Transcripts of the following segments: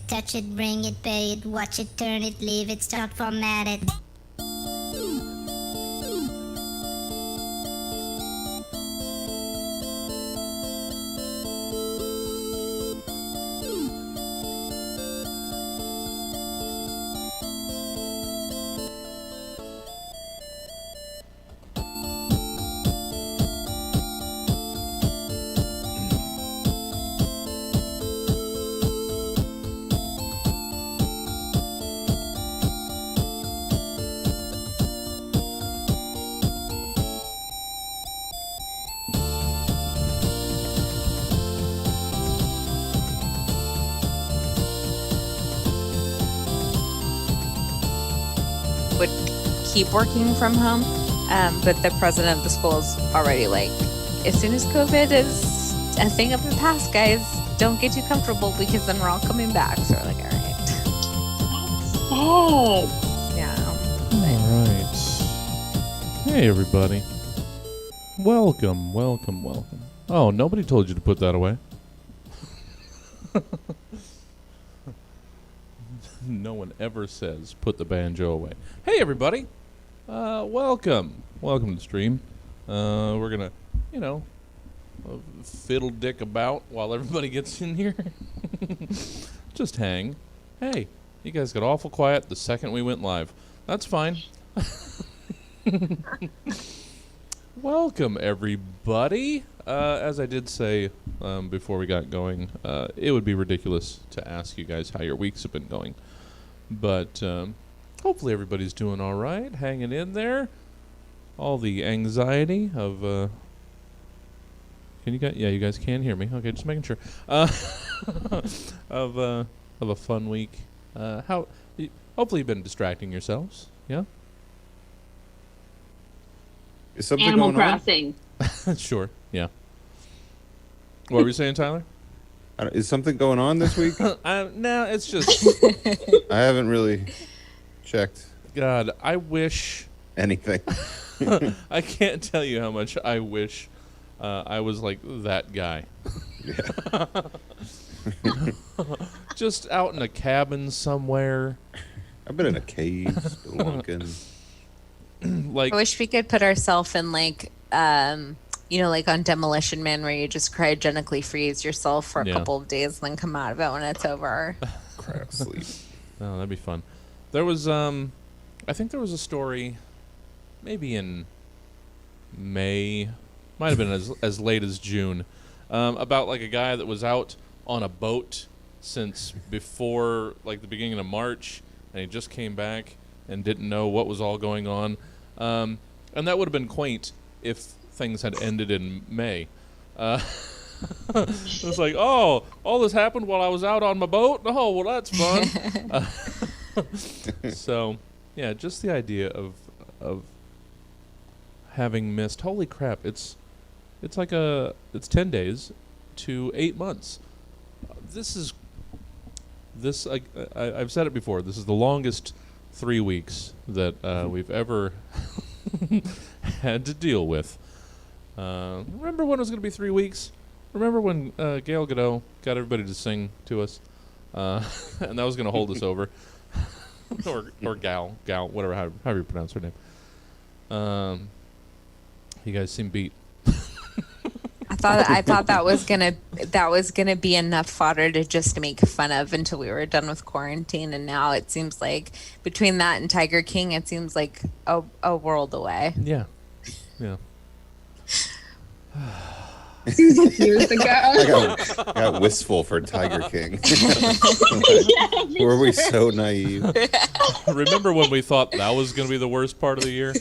touch it, bring it, pay it, watch it, turn it, leave it, start, format it. Would keep working from home, but the president of the school is already like, as soon as COVID is a thing of the past, guys, don't get too comfortable because then we're all coming back. So we're like, all right. Sad. Yeah. All right. Hey, everybody. Welcome. Oh, nobody told you to put that away. No one ever says put the banjo away. Hey, everybody. Welcome to the stream. We're going to, fiddle dick about while everybody gets in here. Just hang. Hey, you guys got awful quiet the second we went live. That's fine. Welcome, everybody. As I did say before we got going, it would be ridiculous to ask you guys how your weeks have been going. But hopefully everybody's doing all right, hanging in there. All the anxiety of... you guys can hear me. Okay, just making sure. Of a fun week. Hopefully you've been distracting yourselves. Yeah? Is something Animal going Crossing. Sure, yeah. What were you saying, Tyler? Is something going on this week? No, it's just... I haven't really checked God, I wish... anything. I can't tell you how much I wish I was like that guy. Just out in a cabin somewhere. I've been in a cave, spelunking. Like, I wish we could put ourselves in like, like on Demolition Man, where you just cryogenically freeze yourself for a couple of days and then come out of it when it's over. Crap, sleep. Oh, that'd be fun. There was, I think there was a story, maybe in May, might have been as late as June, about like a guy that was out on a boat since before like the beginning of March, and he just came back and didn't know what was all going on. And that would have been quaint if things had ended in May. It's like, oh, all this happened while I was out on my boat? Oh, well, that's fun. So, yeah, just the idea of having missed. Holy crap, it's 10 days to 8 months. I've said it before, this is the longest 3 weeks that we've ever had to deal with. Remember when it was going to be 3 weeks? Remember when Gail Godot got everybody to sing to us? And that was going to hold us over. or Gal, whatever, however you pronounce her name. You guys seem beat. I thought that was gonna be enough fodder to just make fun of until we were done with quarantine, and now it seems like between that and Tiger King, it seems like a world away. Yeah. Seems like years ago. I got wistful for Tiger King. Were we so naive? Remember when we thought that was going to be the worst part of the year?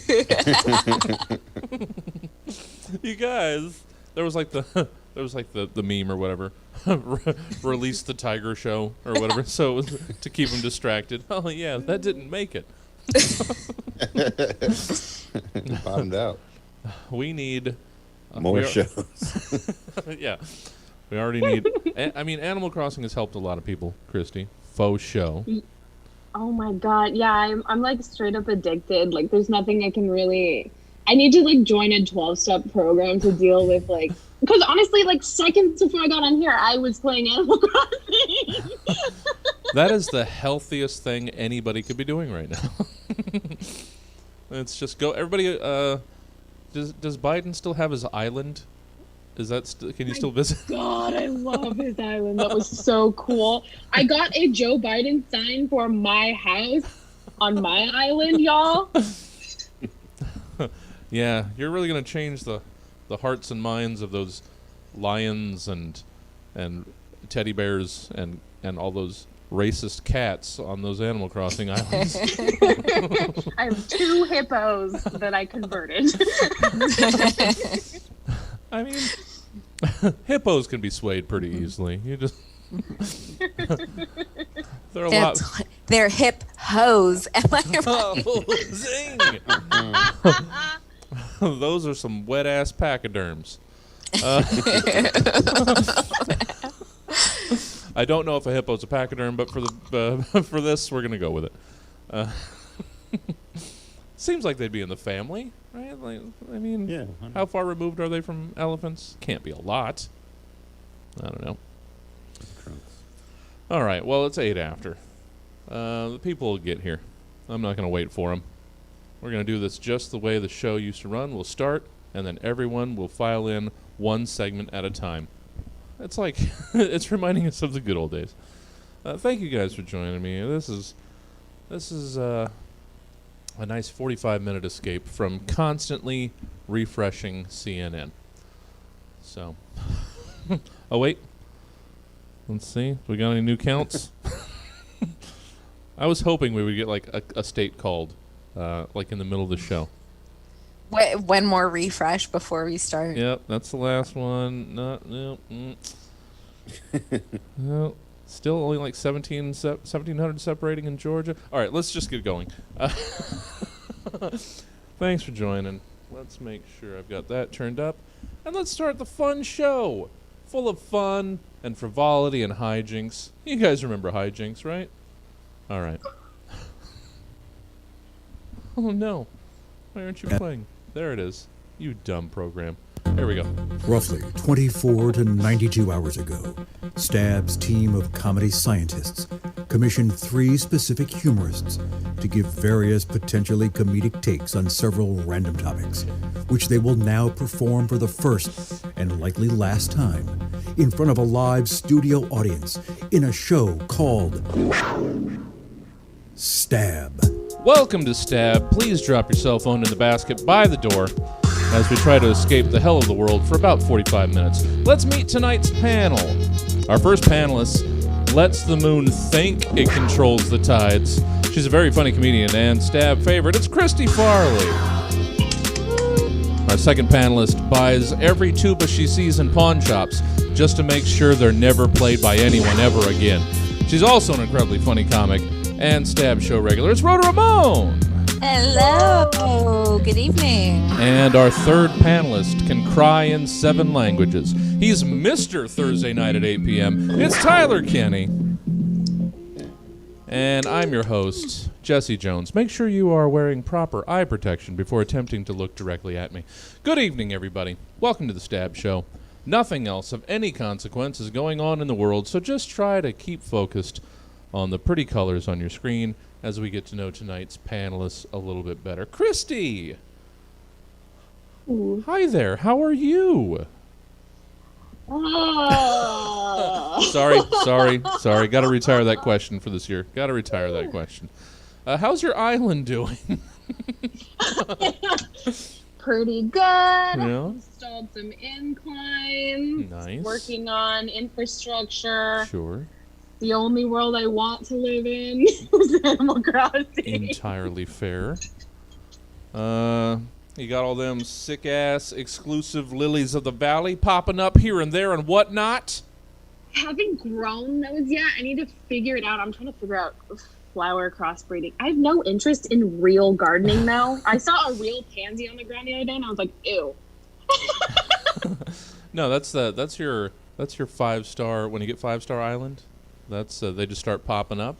You guys, there was like the meme or whatever, release the tiger show or whatever, so it was to keep them distracted. Oh yeah, that didn't make it. Bottomed out. We need more shows. Yeah, we already need. I mean, Animal Crossing has helped a lot of people. Christy, faux show. Oh my god, yeah, I'm like straight up addicted. Like, there's nothing I can really. I need to like join a 12-step program to deal with like. Because honestly, like seconds before I got on here, I was playing Animal Crossing. That is the healthiest thing anybody could be doing right now. It's just go. Everybody, does Biden still have his island? Is that can you still visit? God, I love his island. That was so cool. I got a Joe Biden sign for my house on my island, y'all. Yeah, you're really gonna change the hearts and minds of those lions and teddy bears and all those racist cats on those Animal Crossing islands. I have 2 hippos that I converted. I mean, hippos can be swayed pretty easily. You just they're a lot. They're hip hoes. Am I right? Oh, zing! Those are some wet ass pachyderms. I don't know if a hippo's a pachyderm, but for the for this, we're gonna go with it. Seems like they'd be in the family, right? Like, I mean, Yeah. how far removed are they from elephants? Can't be a lot. I don't know. Trunks. All right, well, it's 8 after. The people will get here. I'm not going to wait for them. We're going to do this just the way the show used to run. We'll start, and then everyone will file in one segment at a time. It's like, it's reminding us of the good old days. Thank you guys for joining me. This is a nice 45-minute escape from constantly refreshing CNN. So, oh wait, let's see. We got any new counts? I was hoping we would get like a state called, like in the middle of the show. One more refresh before we start. Yep, that's the last one. No. No. Still only like 1,700 separating in Georgia. All right, let's just get going. Thanks for joining. Let's make sure I've got that turned up. And let's start the fun show. Full of fun and frivolity and hijinks. You guys remember hijinks, right? All right. Oh, no. Why aren't you playing? There it is. You dumb program. Here we go. Roughly 24 to 92 hours ago, Stab's team of comedy scientists commissioned 3 specific humorists to give various potentially comedic takes on several random topics, which they will now perform for the first and likely last time in front of a live studio audience in a show called Stab. Welcome to Stab. Please drop your cell phone in the basket by the door as we try to escape the hell of the world for about 45 minutes. Let's meet tonight's panel. Our first panelist lets the moon think it controls the tides. She's a very funny comedian and Stab favorite. It's Christy Farley. Our second panelist buys every tuba she sees in pawn shops just to make sure they're never played by anyone ever again. She's also an incredibly funny comic and Stab show regular. It's Rhoda Ramone. Hello. Good evening. And our third panelist can cry in 7 languages. He's Mr. Thursday night at 8 p.m. It's Tyler Kinney. And I'm your host, Jesse Jones. Make sure you are wearing proper eye protection before attempting to look directly at me. Good evening, everybody. Welcome to the Stab Show. Nothing else of any consequence is going on in the world, so just try to keep focused on the pretty colors on your screen as we get to know tonight's panelists a little bit better. Christy! Ooh. Hi there, how are you? Sorry. Gotta retire that question for this year. Gotta retire that question. How's your island doing? Pretty good. Yeah. Installed some inclines. Nice. Working on infrastructure. Sure. The only world I want to live in is Animal Crossing. Entirely fair. You got all them sick-ass exclusive lilies of the valley popping up here and there and whatnot? Haven't grown those yet. I need to figure it out. I'm trying to figure out flower crossbreeding. I have no interest in real gardening now. I saw a real pansy on the ground the other day and I was like, ew. No, that's your 5-star, when you get 5-star island. That's they just start popping up.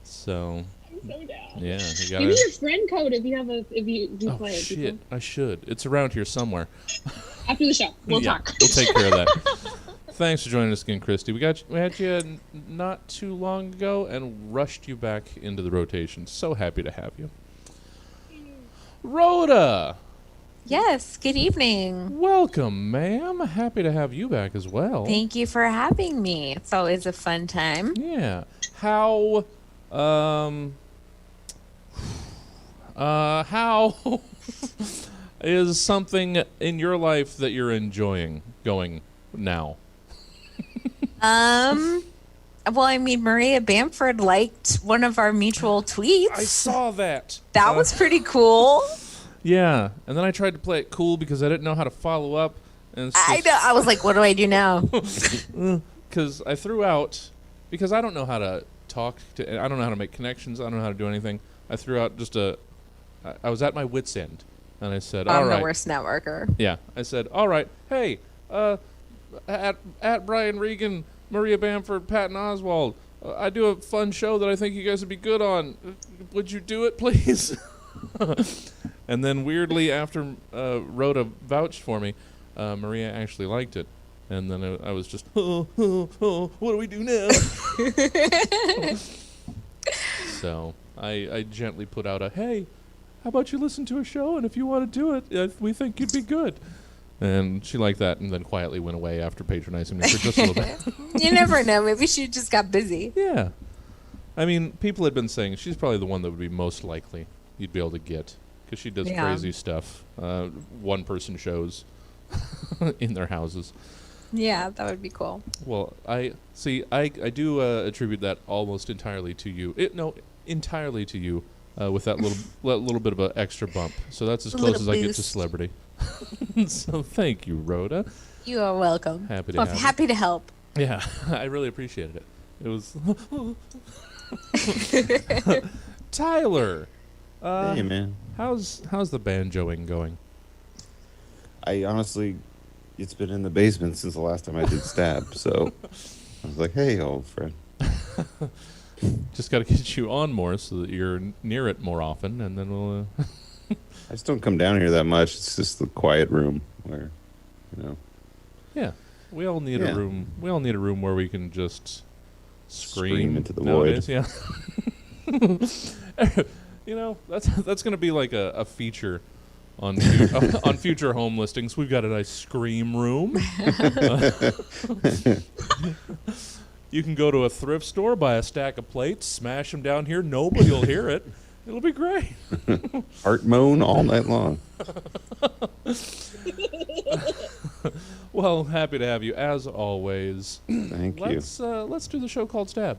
So I'm so down. yeah, you Give me gotta. your friend code if you Oh play it. shit! I should. It's around here somewhere. After the show, we'll Yeah, talk. We'll take care of that. Thanks for joining us again, Christy. We had you not too long ago and rushed you back into the rotation. So happy to have you. Rhoda! Yes, good evening. Welcome, ma'am. Happy to have you back as well. Thank you for having me. It's always a fun time. Yeah. How is something in your life that you're enjoying going now? Well, I mean, Maria Bamford liked one of our mutual tweets. I saw that. That was pretty cool. Yeah, and then I tried to play it cool because I didn't know how to follow up. And I know. I was like, what do I do now? Because I threw out, because I don't know how to talk to, I don't know how to make connections, I don't know how to do anything. I threw out just I was at my wit's end, and I said, all right. I'm the worst networker. Yeah, I said, all right, hey, at Brian Regan, Maria Bamford, Patton Oswald, I do a fun show that I think you guys would be good on. Would you do it, please? And then weirdly, after Rhoda vouched for me, Maria actually liked it. And then I was just, what do we do now? So I gently put out a, hey, how about you listen to a show, and if you want to do it, we think you'd be good. And she liked that, and then quietly went away after patronizing me for just a little bit. You never know. Maybe she just got busy. Yeah. I mean, people had been saying she's probably the one that would be most likely you'd be able to get, because she does crazy stuff, one-person shows in their houses. Yeah, that would be cool. Well, I do attribute that almost entirely to you. Entirely to you, with that little bit of an extra bump. So that's as close as I get to celebrity. So thank you, Rhoda. You are welcome. Happy to help. Yeah, I really appreciated it. It was Tyler. Hey, man. How's the banjoing going? I honestly, it's been in the basement since the last time I did stab, so I was like, hey, old friend. Just got to get you on more so that you're near it more often, and then we'll... I just don't come down here that much. It's just the quiet room where, Yeah, we all need a room. We all need a room where we can just scream into the nowadays. void. Yeah. That's going to be like a feature on on future home listings. We've got a nice scream room. You can go to a thrift store, buy a stack of plates, smash them down here. Nobody will hear it. It'll be great. Heart moan all night long. Well, happy to have you as always. Thank you. Let's do the show called Stab.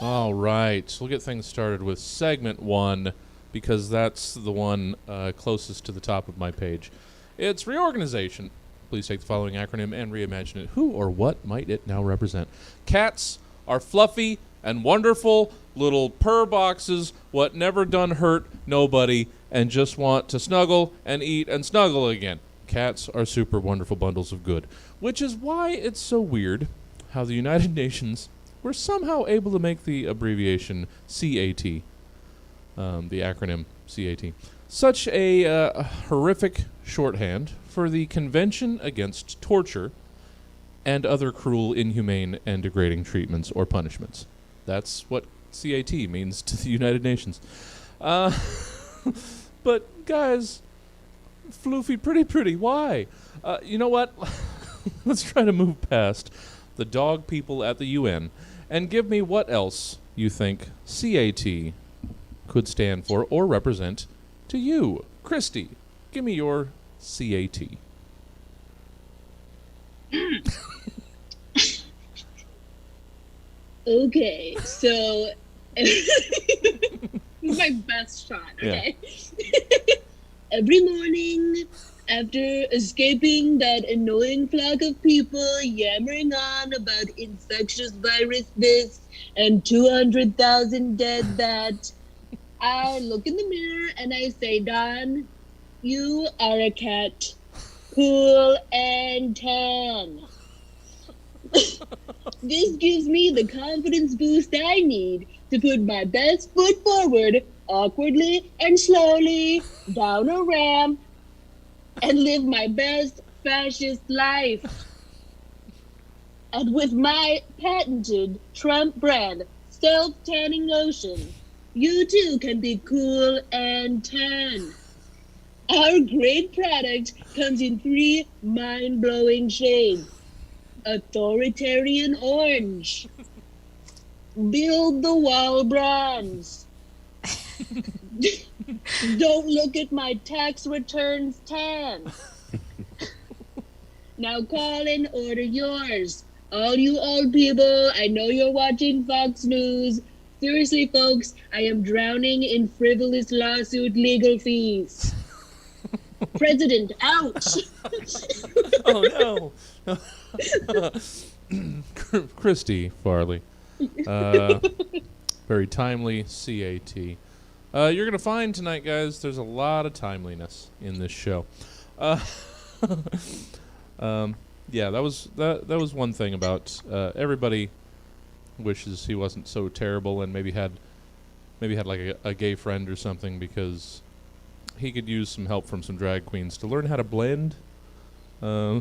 All right, we'll get things started with segment 1 because that's the one closest to the top of my page. It's reorganization. Please take the following acronym and reimagine it. Who or what might it now represent? Cats are fluffy and wonderful little purr boxes, what never done hurt nobody, and just want to snuggle and eat and snuggle again. Cats are super wonderful bundles of good, which is why it's so weird how the United Nations were somehow able to make the abbreviation CAT, the acronym CAT, such a horrific shorthand for the Convention Against Torture and other cruel, inhumane, and degrading treatments or punishments. That's what CAT means to the United Nations. But, guys, floofy pretty, why? You know what? Let's try to move past the dog people at the UN and give me what else you think CAT could stand for or represent to you. Christy, give me your CAT. Okay, so this is my best shot, okay? Yeah. Every morning, after escaping that annoying flock of people yammering on about infectious virus this and 200,000 dead that, I look in the mirror and I say, Don, you are a cat. Cool and tan. This gives me the confidence boost I need to put my best foot forward, awkwardly and slowly, down a ramp, and live my best fascist life. And with my patented Trump brand self-tanning lotion, you too can be cool and tan. Our great product comes in 3 mind-blowing shades. Authoritarian orange, build the wall bronze, don't look at my tax returns tan. Now call and order yours. All you old people, I know you're watching Fox News. Seriously, folks, I am drowning in frivolous lawsuit legal fees. President, ouch! Oh no. Christy Farley. Very timely CAT. You're going to find tonight, guys, there's a lot of timeliness in this show. Yeah, that was one thing about everybody wishes he wasn't so terrible and maybe had like a gay friend or something, because he could use some help from some drag queens to learn how to blend. Oh,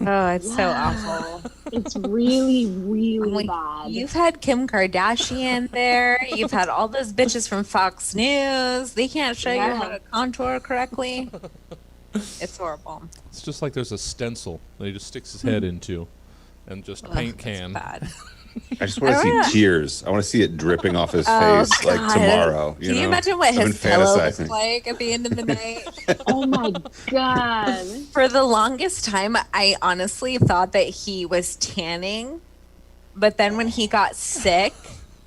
it's so awful. It's really, really bad. You've had Kim Kardashian there. You've had all those bitches from Fox News. They can't show you how to contour correctly. It's horrible. It's just like there's a stencil that he just sticks his head into and just paint can. Bad. I just want to see tears. I want to see it dripping off his face like tomorrow. Can you imagine what his pillow looks fantasizing. like at the end of the night? Oh my God. For the longest time, I honestly thought that he was tanning. But then when he got sick,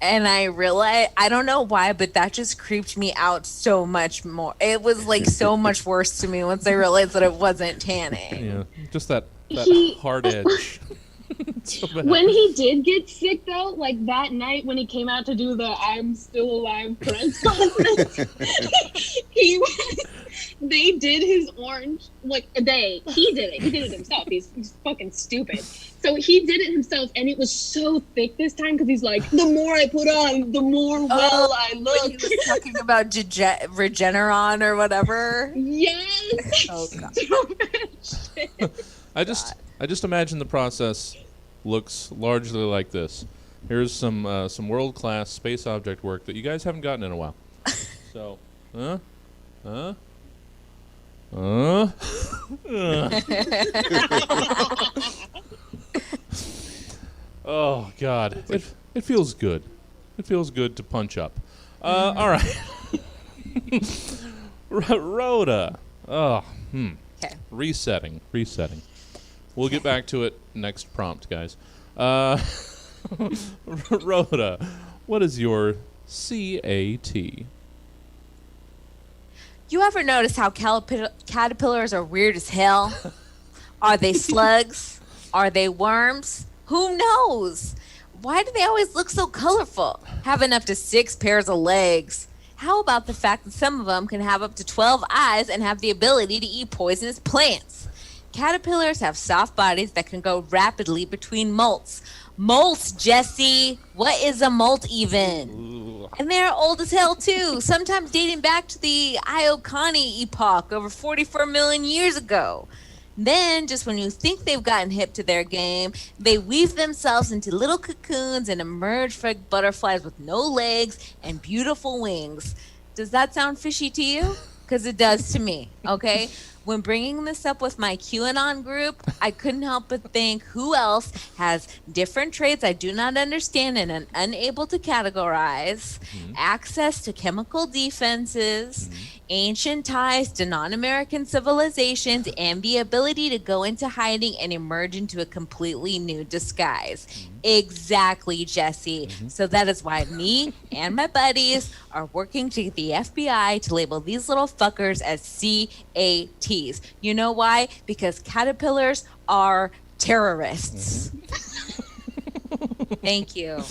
and I realized, I don't know why, but that just creeped me out so much more. It was like so much worse to me once I realized that it wasn't tanning. Yeah, just that hard edge. So when he did get sick, though, like that night when he came out to do the "I'm Still Alive" press conference, they did his orange. He did it. He did it himself. He's fucking stupid. So he did it himself, and it was so thick this time because he's like, the more I put on, the more I look. He was talking about Regeneron or whatever. Yes. Oh God. So shit. I just imagine the process looks largely like this. Here's some world-class space object work that you guys haven't gotten in a while. So, oh God, it feels good. It feels good to punch up. All right, Rhoda. Okay. Resetting. We'll get back to it next prompt, guys. Rhoda, what is your CAT? You ever notice how caterpillars are weird as hell? Are they slugs? Are they worms? Who knows? Why do they always look so colorful? Having up to 6 pairs of legs. How about the fact that some of them can have up to 12 eyes and have the ability to eat poisonous plants? Caterpillars have soft bodies that can go rapidly between molts. Molts, Jesse! What is a molt even? And they're old as hell too, sometimes dating back to the Iocani epoch over 44 million years ago. Then, just when you think they've gotten hip to their game, they weave themselves into little cocoons and emerge like butterflies with no legs and beautiful wings. Does that sound fishy to you? Because it does to me, okay? When bringing this up with my QAnon group, I couldn't help but think who else has different traits I do not understand and am unable to categorize, access to chemical defenses, ancient ties to non-American civilizations, and the ability to go into hiding and emerge into a completely new disguise. Exactly, Jesse. So that is why me and my buddies are working to get the FBI to label these little fuckers as CATs. You know why? Because caterpillars are terrorists. Thank you.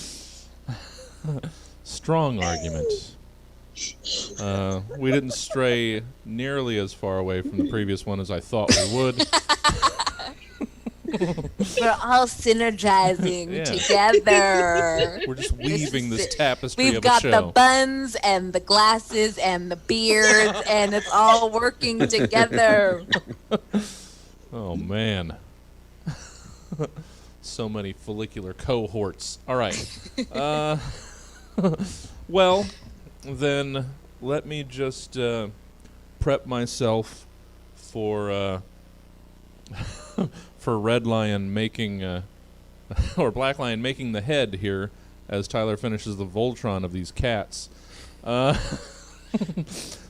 Strong argument. We didn't stray nearly as far away from the previous one as I thought we would. We're all synergizing together. We're just weaving this tapestry We've of got a the show. buns and the glasses and the beards, and it's all working together. Oh, man. So many follicular cohorts. All right. Well, then let me just prep myself for for Red Lion making or Black Lion making the head here as Tyler finishes the Voltron of these cats.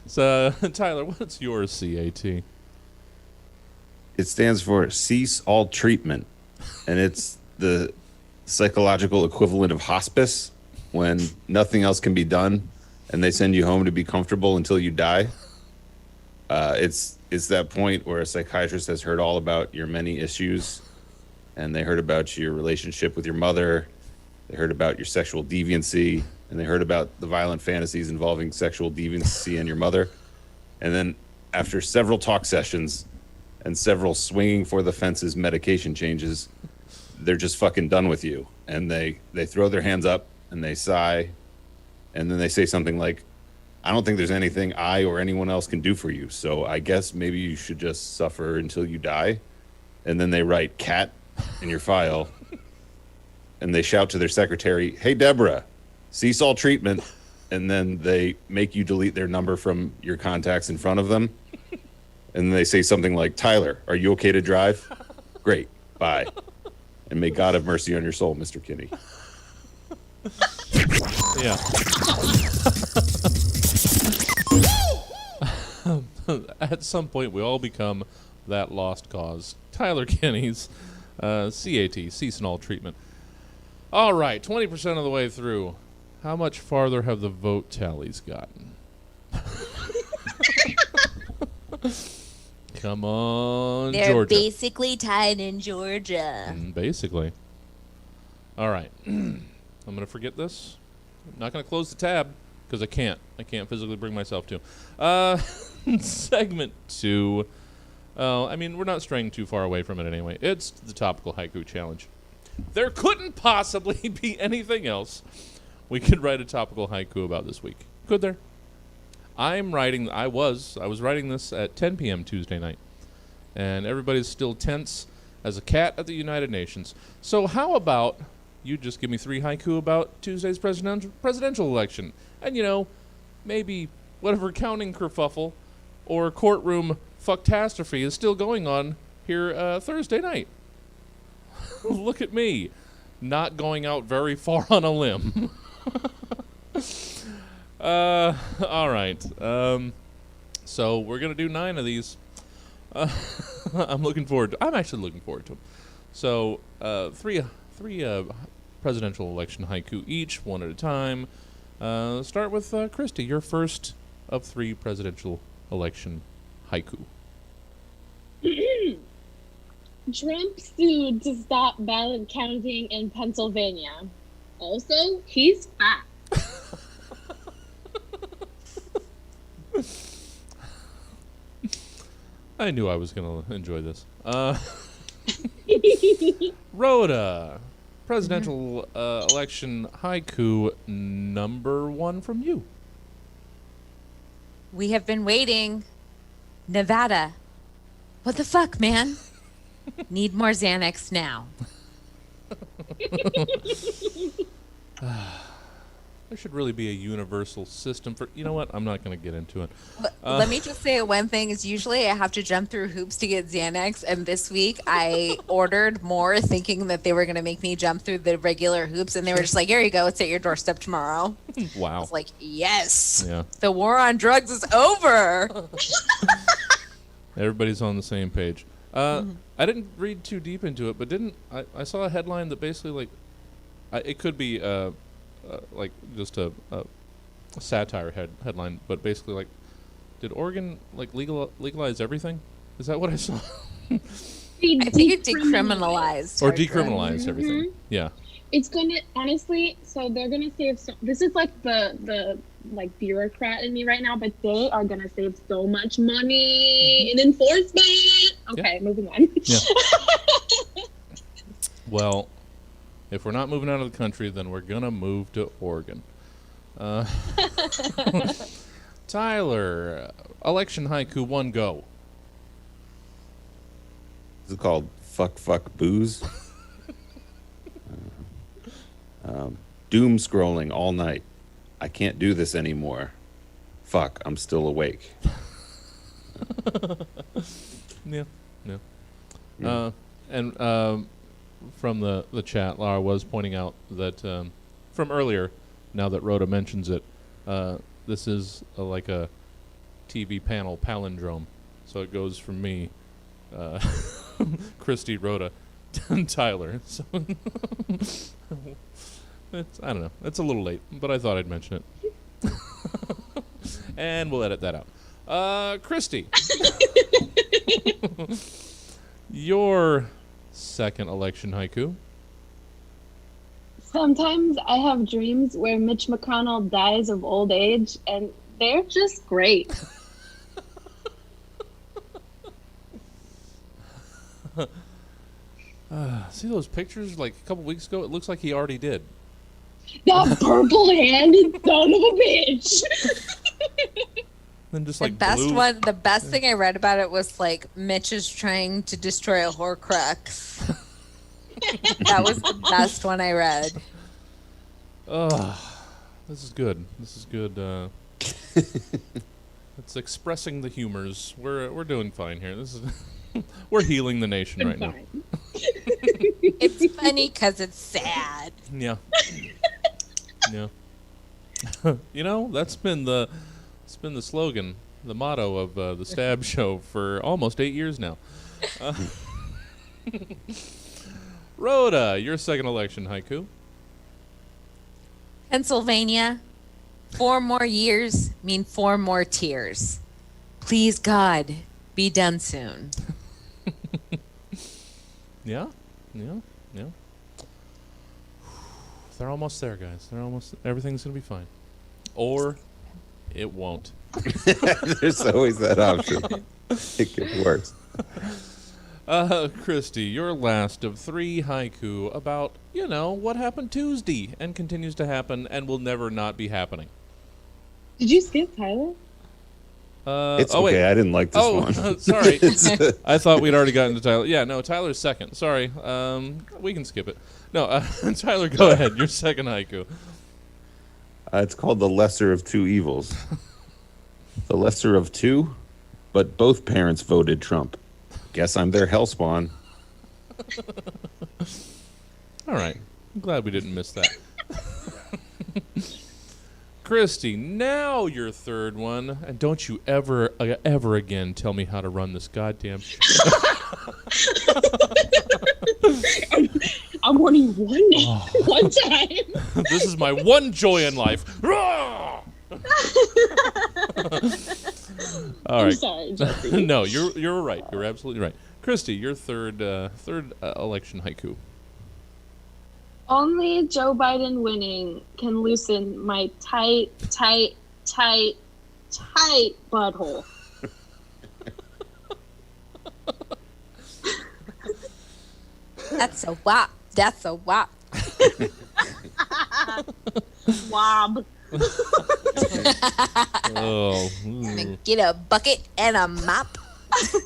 So, Tyler, what's your CAT? It stands for cease all treatment, and it's the psychological equivalent of hospice, when nothing else can be done and they send you home to be comfortable until you die. It's that point where a psychiatrist has heard all about your many issues, and they heard about your relationship with your mother, they heard about your sexual deviancy, and they heard about the violent fantasies involving sexual deviancy and your mother. And then after several talk sessions and several swinging for the fences medication changes, they're just fucking done with you. And they throw their hands up and they sigh, and then they say something like, I don't think there's anything I or anyone else can do for you, so I guess maybe you should just suffer until you die. And then they write cat in your file, and they shout to their secretary, hey, Deborah, cease all treatment. And then they make you delete their number from your contacts in front of them. And they say something like, Tyler, are you okay to drive? Great, bye. And may God have mercy on your soul, Mr. Kinney. Yeah. At some point, we all become that lost cause. Tyler Kinney's CAT, cease and all treatment. All right, 20% of the way through. How much farther have the vote tallies gotten? Come on, They're Georgia. basically tied in Georgia. Basically. All right. I'm going to forget this. I'm not going to close the tab because I can't. I can't physically bring myself to. Segment 2. I mean, we're not straying too far away from it anyway. It's the topical haiku challenge. There couldn't possibly be anything else we could write a topical haiku about this week. Could there? I was writing this at 10 p.m. Tuesday night, and everybody's still tense as a cat at the United Nations. So how about you just give me 3 haiku about Tuesday's presidential election, and maybe whatever counting kerfuffle or courtroom fucktastrophe is still going on here Thursday night. Look at me, not going out very far on a limb. All right. So we're gonna do 9 of these. I'm actually looking forward to them. So three presidential election haiku each, one at a time. Start with Christy. Your first of 3 presidential election haiku. Trump sued to stop ballot counting in Pennsylvania. Also, he's fat. I knew I was going to enjoy this. Rhoda, presidential election haiku number 1 from you. We have been waiting. Nevada. What the fuck, man? Need more Xanax now. There should really be a universal system for... You know what? I'm not going to get into it. Let me just say one thing is usually I have to jump through hoops to get Xanax, and this week I ordered more thinking that they were going to make me jump through the regular hoops, and they were just like, here you go, it's at your doorstep tomorrow. Wow. I was like, yes, Yeah. the war on drugs is over. Everybody's on the same page. I didn't read too deep into it, but I saw a headline that basically, it could be... just a satire headline, but basically, did Oregon legalize everything? Is that what I saw? I think it decriminalized. Or decriminalize everything. Yeah. It's gonna honestly. So they're gonna save. This is the bureaucrat in me right now, but they are gonna save so much money in enforcement. Okay, moving on. Yeah. Well, if we're not moving out of the country, then we're gonna move to Oregon. Tyler, election haiku 1 go. Is it called Fuck Booze? Doom scrolling all night. I can't do this anymore. Fuck, I'm still awake. Yeah. And from the chat, Lara was pointing out that from earlier, now that Rhoda mentions it, this is like a TV panel palindrome. So it goes from me, Christy, Rhoda, Tyler. So I don't know. It's a little late, but I thought I'd mention it. And we'll edit that out. Christy. Your second election haiku. Sometimes I have dreams where Mitch McConnell dies of old age, and they're just great. See those pictures like a couple weeks ago? It looks like he already did. That purple-handed son of a bitch. Then just The like best blue. one, the best thing I read about it was like Mitch is trying to destroy a Horcrux. That was the best one I read. This is good. This is good. It's expressing the humors. We're doing fine here. This is we're healing the nation right now. It's funny because it's sad. Yeah. Yeah. You know, that's been the slogan, the motto of the Stab Show for almost 8 years now. Rhoda, your second election haiku. Pennsylvania, 4 more years mean 4 more tears. Please, God, be done soon. Yeah. They're almost there, guys. Everything's gonna be fine. Or it won't. There's always that option. It gets worse. Christy, your last of 3 haiku about, what happened Tuesday and continues to happen and will never not be happening. Did you skip Tyler? It's okay. Wait. I didn't like this one. Sorry. I thought we'd already gotten to Tyler. Yeah, no, Tyler's second. Sorry. We can skip it. No, Tyler, go ahead. Your second haiku. It's called The Lesser of Two Evils. The lesser of two, but both parents voted Trump. Guess I'm their hellspawn. All right. I'm glad we didn't miss that. Christy, now your third one. And don't you ever again tell me how to run this goddamn show. I'm warning one time. This is my one joy in life. All I'm right. sorry, Jesse. No, you're right. You're absolutely right. Christy, your third election haiku. Only Joe Biden winning can loosen my tight butthole. That's a wop. That's a wop. Wob. Oh. Get a bucket and a mop. Because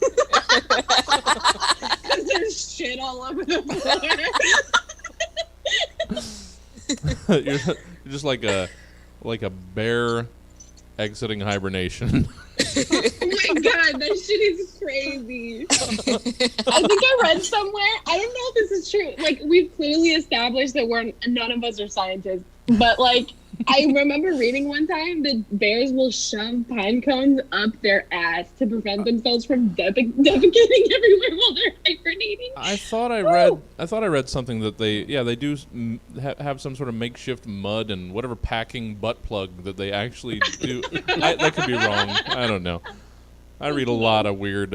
there's shit all over the floor. You're just like a bear exiting hibernation. Oh my god, that shit is crazy. I think I read somewhere, I don't know if this is true, like we've clearly established that none of us are scientists, but like I remember reading one time that bears will shove pine cones up their ass to prevent themselves from defecating everywhere while they're hibernating. I thought I read something that they do have some sort of makeshift mud and whatever packing butt plug that they actually do. That could be wrong. I don't know. I read a lot of weird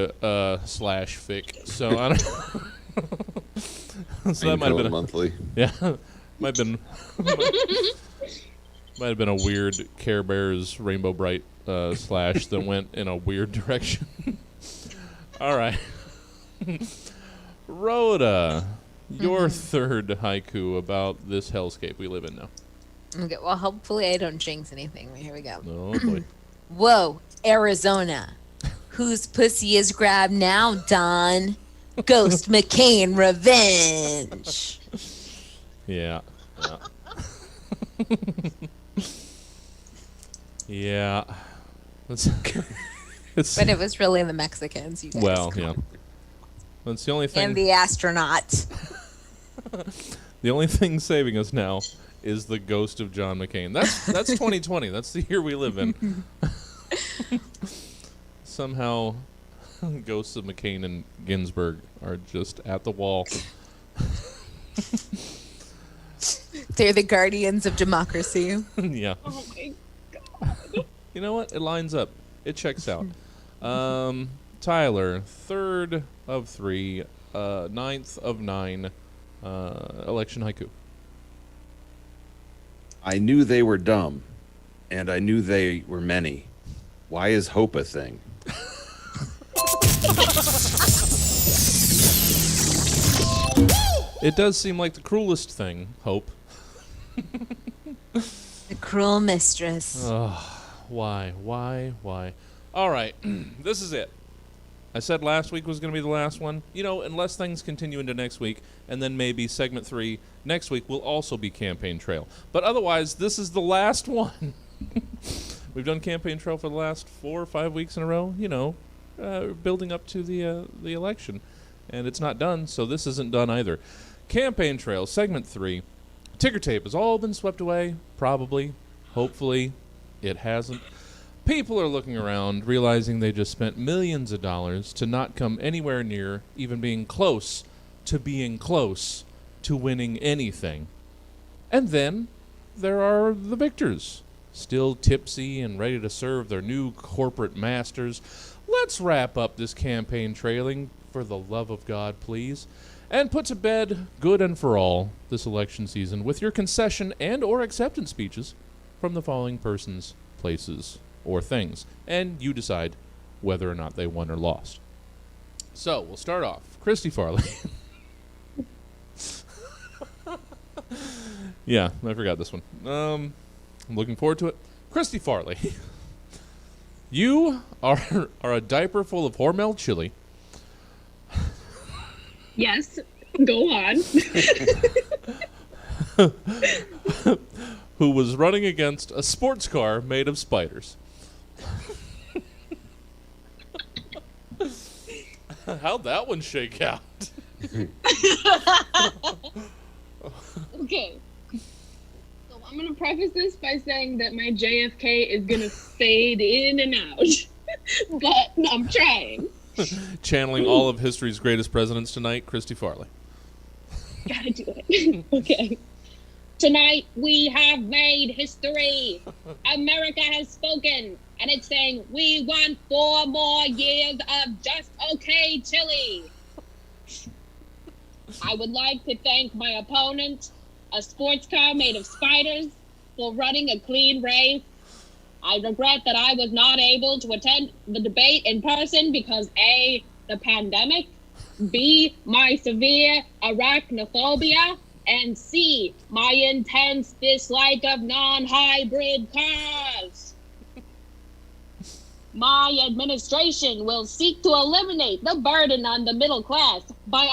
slash fic, so I don't. So that might have been monthly. Yeah, might have been a weird Care Bears Rainbow Bright slash that went in a weird direction. All right. Rhoda, your third haiku about this hellscape we live in now. Okay, well, hopefully I don't jinx anything. Here we go. Oh, boy. Whoa, Arizona. Whose pussy is grabbed now, Don? Ghost McCain revenge. Yeah. Yeah. It's But it was really the Mexicans, you guys. well, yeah. That's the only thing. And the astronaut. The only thing saving us now is the ghost of John McCain. That's 2020. That's the year we live in. Somehow, ghosts of McCain and Ginsburg are just at the wall. They're the guardians of democracy. Yeah. Oh my god. You know what? It lines up. It checks out. Tyler, third of three, ninth of nine, election haiku. I knew they were dumb, and I knew they were many. Why is hope a thing? It does seem like the cruelest thing, hope. The cruel mistress. Why? All right, this is it. I said last week was going to be the last one. You know, unless things continue into next week, and then maybe segment 3 next week will also be Campaign Trail. But otherwise, this is the last one. We've done Campaign Trail for the last 4 or 5 weeks in a row, you know, building up to the election. And it's not done, so this isn't done either. Campaign Trail, segment 3. Ticker tape has all been swept away, probably. Hopefully, it hasn't. People are looking around, realizing they just spent millions of dollars to not come anywhere near even being close to winning anything. And then there are the victors, still tipsy and ready to serve their new corporate masters. Let's wrap up this campaign trailing, for the love of God, please, and put to bed, good and for all, this election season with your concession and or acceptance speeches from the following persons, places, or things, and you decide whether or not they won or lost. So, we'll start off. Christy Farley. Yeah, I forgot this one. I'm looking forward to it. Christy Farley. You are a diaper full of Hormel Chilli. Yes, go on. Who was running against a sports car made of spiders. How'd that one shake out? Okay. So I'm going to preface this by saying that my JFK is going to fade in and out. But I'm trying. Channeling all of history's greatest presidents tonight, Christy Farley. Gotta do it. Okay. Tonight we have made history. America has spoken, and it's saying we want 4 more years of just okay chili. I would like to thank my opponent, a sports car made of spiders, for running a clean race. I regret that I was not able to attend the debate in person because A, the pandemic, B, my severe arachnophobia, and C, my intense dislike of non-hybrid cars. My administration will seek to eliminate the burden on the middle class by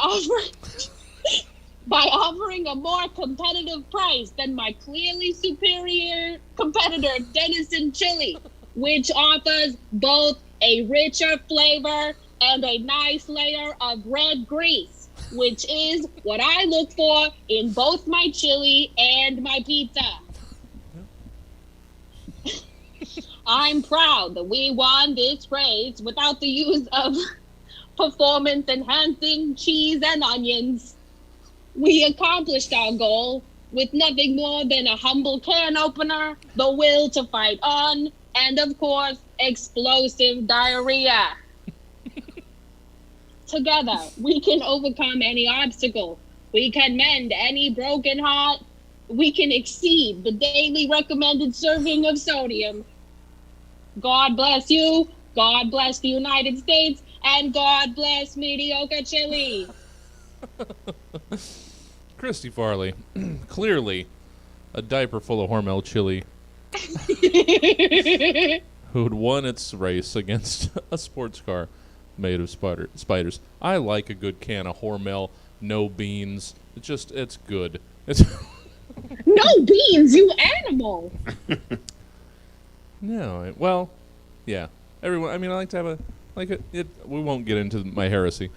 offering a more competitive price than my clearly superior competitor, Denison Chili, which offers both a richer flavor and a nice layer of red grease, which is what I look for in both my chili and my pizza. I'm proud that we won this race without the use of performance-enhancing cheese and onions. We accomplished our goal with nothing more than a humble can opener, the will to fight on, and of course, explosive diarrhea. Together, we can overcome any obstacle. We can mend any broken heart. We can exceed the daily recommended serving of sodium. God bless you, God bless the United States, and God bless mediocre chili. Christy Farley, clearly a diaper full of Hormel Chilli, who had won its race against a sports car made of spiders. I like a good can of Hormel, no beans. It's good. It's No beans, you animal. no, well, yeah. Everyone. I mean, I like to have it. We won't get into my heresy.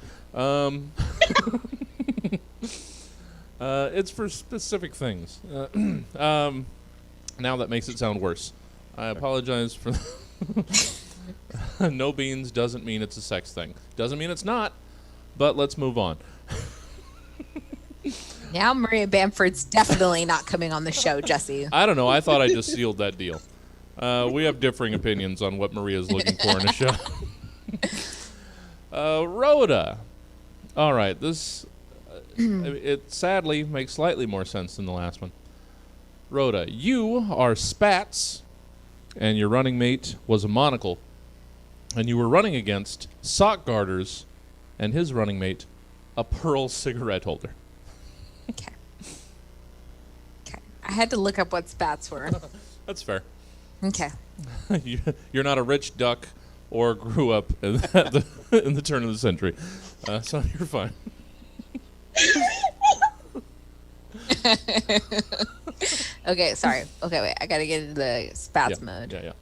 It's for specific things. Now that makes it sound worse. I apologize for. No beans doesn't mean it's a sex thing. Doesn't mean it's not. But let's move on. Now Maria Bamford's definitely not coming on the show, Jesse. I don't know. I thought I just sealed that deal. We have differing opinions on what Maria's looking for in a show. Rhoda. All right. This, it sadly makes slightly more sense than the last one. Rhoda, you are Spats, and your running mate was a monocle, and you were running against sock garters, and his running mate, a pearl cigarette holder. Okay. I had to look up what spats were. That's fair. Okay. You're not a rich duck or grew up in the turn of the century, so you're fine. Okay, sorry. Okay, wait. I gotta get into the spats mode. Yeah.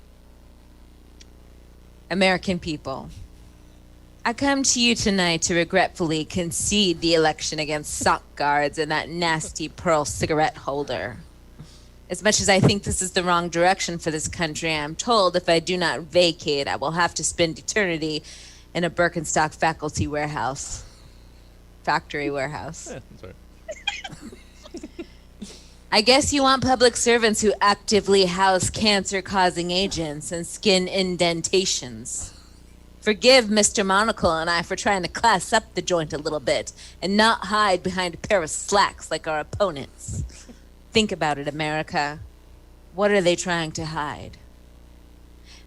American people, I come to you tonight to regretfully concede the election against sock guards and that nasty pearl cigarette holder. As much as I think this is the wrong direction for this country, I am told if I do not vacate, I will have to spend eternity in a Birkenstock factory warehouse. Yeah, that's right. I guess you want public servants who actively house cancer-causing agents and skin indentations. Forgive Mr. Monocle and I for trying to class up the joint a little bit and not hide behind a pair of slacks like our opponents. Think about it, America. What are they trying to hide?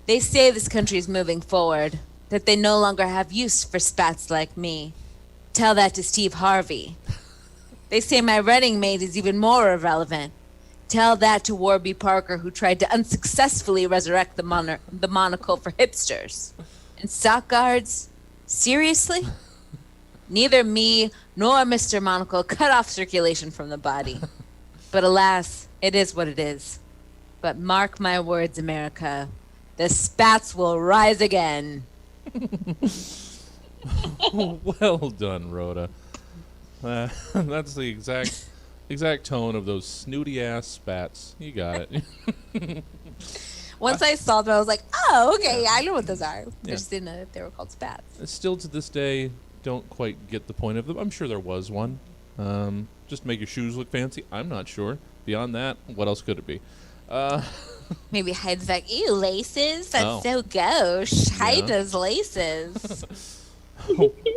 They say this country is moving forward, that they no longer have use for spats like me. Tell that to Steve Harvey. They say my running mate is even more irrelevant. Tell that to Warby Parker, who tried to unsuccessfully resurrect the monocle for hipsters. And sock guards? Seriously? Neither me nor Mr. Monocle cut off circulation from the body. But alas, it is what it is. But mark my words, America, the spats will rise again. Well done, Rhoda. That's the exact tone of those snooty ass spats. You got it. Once I saw them, I was like, oh, okay, I know what those are. I just didn't know that they were called spats. Still to this day, don't quite get the point of them. I'm sure there was one. Just make your shoes look fancy. I'm not sure. Beyond that, what else could it be? Maybe hide the fact, ew, laces? That's Oh. so gauche. Hide Yeah. those laces.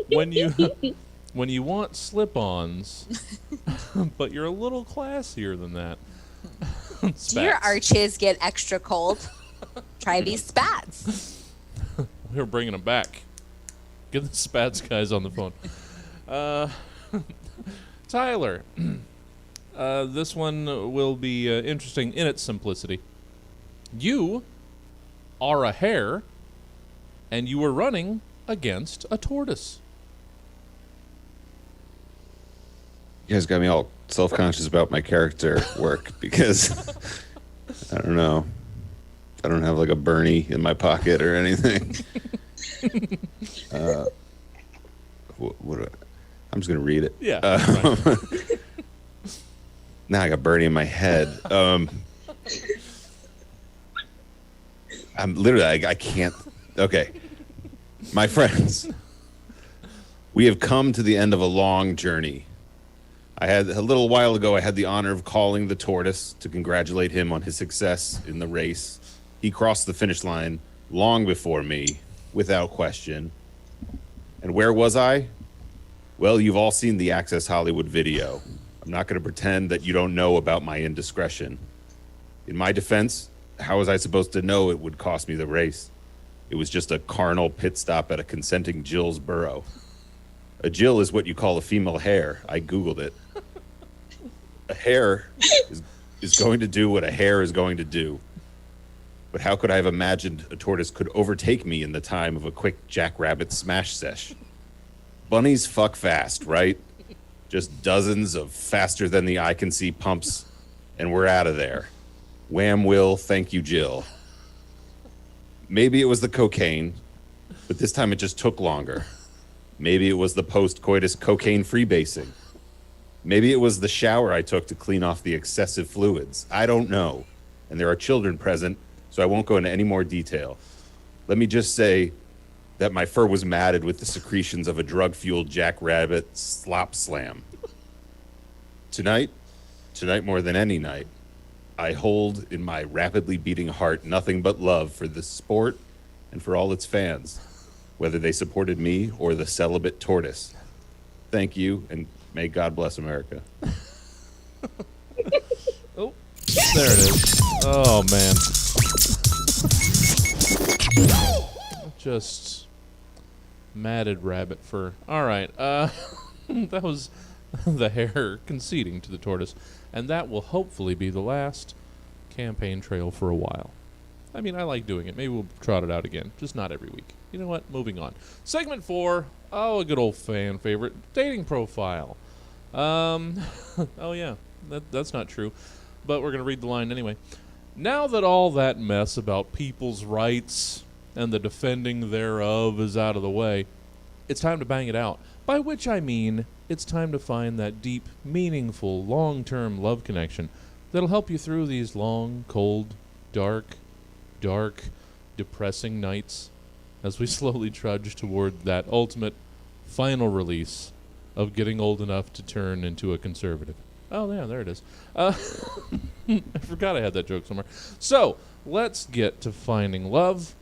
When you want slip-ons, but you're a little classier than that. Do your arches get extra cold? Try these spats. We're bringing them back. Get the spats guys on the phone. Tyler, this one will be interesting in its simplicity. You are a hare, and you were running against a tortoise. You guys got me all self-conscious about my character work because I don't know. I don't have like a Bernie in my pocket or anything. I'm just gonna read it. Yeah. Now I got Bernie in my head. I'm literally I can't. Okay, my friends, we have come to the end of a long journey. A little while ago, I had the honor of calling the tortoise to congratulate him on his success in the race. He crossed the finish line long before me, without question. And where was I? Well, you've all seen the Access Hollywood video. I'm not going to pretend that you don't know about my indiscretion. In my defense, how was I supposed to know it would cost me the race? It was just a carnal pit stop at a consenting Jill's burrow. A Jill is what you call a female hare. I Googled it. A hare is going to do what a hare is going to do. But how could I have imagined a tortoise could overtake me in the time of a quick jackrabbit smash sesh? Bunnies fuck fast, right? Just dozens of faster than the eye can see pumps, and we're out of there. Wham will, thank you, Jill. Maybe it was the cocaine, but this time it just took longer. Maybe it was the post-coitus cocaine freebasing. Maybe it was the shower I took to clean off the excessive fluids. I don't know. And there are children present, so I won't go into any more detail. Let me just say that my fur was matted with the secretions of a drug-fueled jackrabbit slop slam. Tonight more than any night, I hold in my rapidly beating heart nothing but love for the sport and for all its fans, whether they supported me or the celibate tortoise. Thank you, and may God bless America. Oh, there it is. Oh, man. Just matted rabbit fur. All right. That was the hare conceding to the tortoise, and that will hopefully be the last campaign trail for a while. I mean, I like doing it. Maybe we'll trot it out again, just not every week. You know what? Moving on. Segment 4. Oh, a good old fan favorite. Dating profile. Oh, yeah. That's not true. But we're going to read the line anyway. Now that all that mess about people's rights and the defending thereof is out of the way, it's time to bang it out. By which I mean, it's time to find that deep, meaningful, long-term love connection that'll help you through these long, cold, dark, depressing nights as we slowly trudge toward that ultimate, final release of getting old enough to turn into a conservative. Oh, yeah, there it is. I forgot I had that joke somewhere. So, let's get to finding love,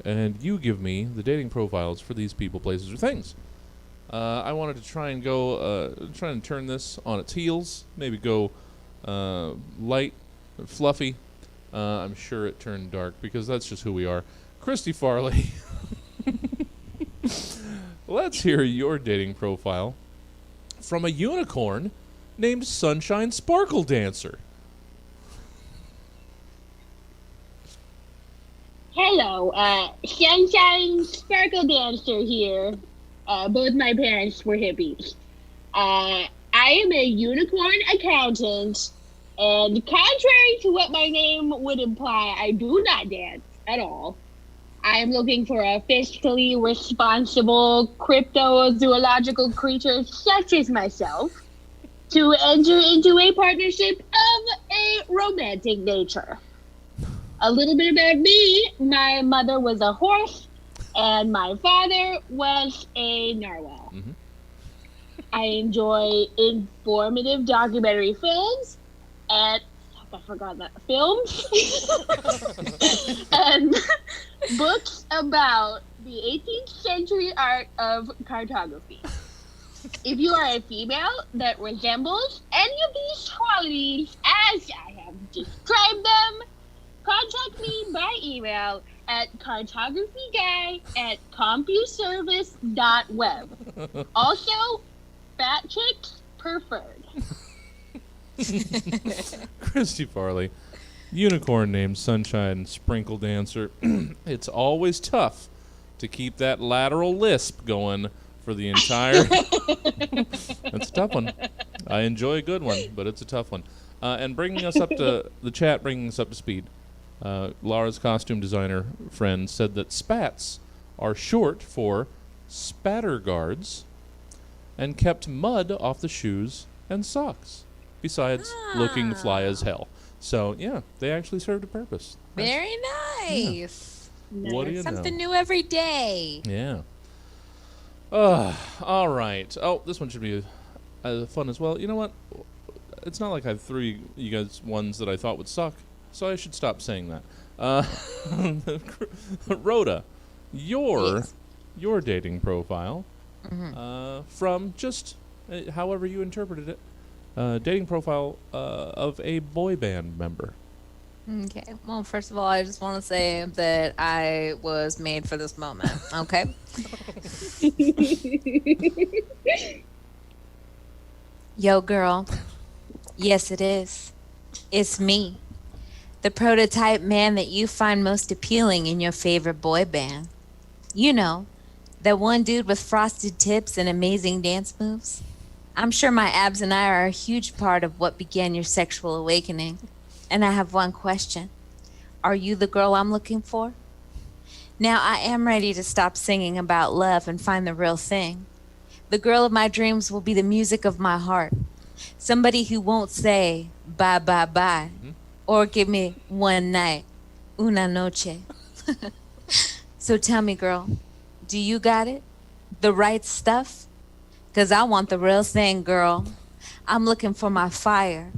and you give me the dating profiles for these people, places, or things. I wanted to try and turn this on its heels, maybe go light, fluffy. I'm sure it turned dark, because that's just who we are. Christy Farley, let's hear your dating profile from a unicorn named Sunshine Sparkle Dancer. Hello, Sunshine Sparkle Dancer here. Both my parents were hippies. I am a unicorn accountant, and contrary to what my name would imply, I do not dance at all. I am looking for a fiscally responsible cryptozoological creature such as myself to enter into a partnership of a romantic nature. A little bit about me: my mother was a horse, and my father was a narwhal. Mm-hmm. I enjoy informative documentary films and and books about the 18th century art of cartography. If you are a female that resembles any of these qualities as I have described them, contact me by email at cartographyguy@compuservice.web. Also, fat chicks preferred. Christy Farley, unicorn named Sunshine Sprinkle Dancer. It's always tough to keep that lateral lisp going for the entire... That's a tough one. I enjoy a good one, but it's a tough one. And bringing us up to the chat, bringing us up to speed, Laura's costume designer friend said that spats are short for spatter guards and kept mud off the shoes and socks, besides looking fly as hell. So, yeah, they actually served a purpose. Very nice. Yeah. What do you Something know? new every day. Yeah. All right. Oh, this one should be fun as well. You know what? It's not like I threw you guys ones that I thought would suck, so I should stop saying that. Rhoda, your dating profile, from just however you interpreted it, dating profile of a boy band member. Okay. Well, first of all, I just want to say that I was made for this moment. Okay. Yo, girl. Yes, it is. It's me, the prototype man that you find most appealing in your favorite boy band. You know, that one dude with frosted tips and amazing dance moves. I'm sure my abs and I are a huge part of what began your sexual awakening. And I have one question. Are you the girl I'm looking for? Now I am ready to stop singing about love and find the real thing. The girl of my dreams will be the music of my heart. Somebody who won't say bye, bye, bye, or give me one night, una noche. So tell me, girl, do you got it? The right stuff? 'Cause I want the real thing, girl. I'm looking for my fire,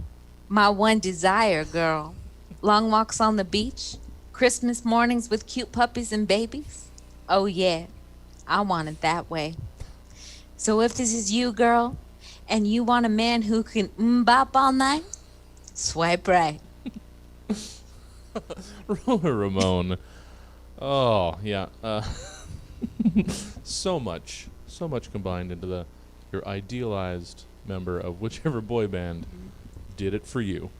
my one desire, girl. Long walks on the beach, Christmas mornings with cute puppies and babies. Oh yeah, I want it that way. So if this is you, girl, and you want a man who can bop all night, swipe right. Rhoda Ramone. Oh, yeah. So much combined into your idealized member of whichever boy band did it for you.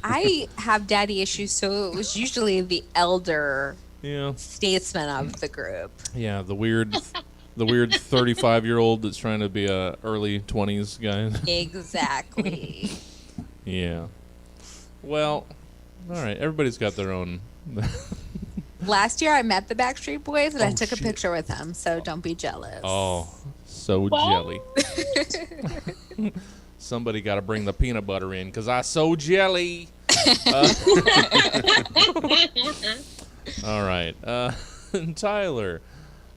I have daddy issues, so it was usually the elder Yeah. statesman of the group. Yeah, the weird 35-year-old that's trying to be a early 20s guy. Exactly. Yeah. Well, all right. Everybody's got their own. Last year I met the Backstreet Boys and I Oh, took a shit. picture with them, so don't be jealous. Oh, so jelly. Somebody got to bring the peanut butter in because I so jelly. All right. Tyler.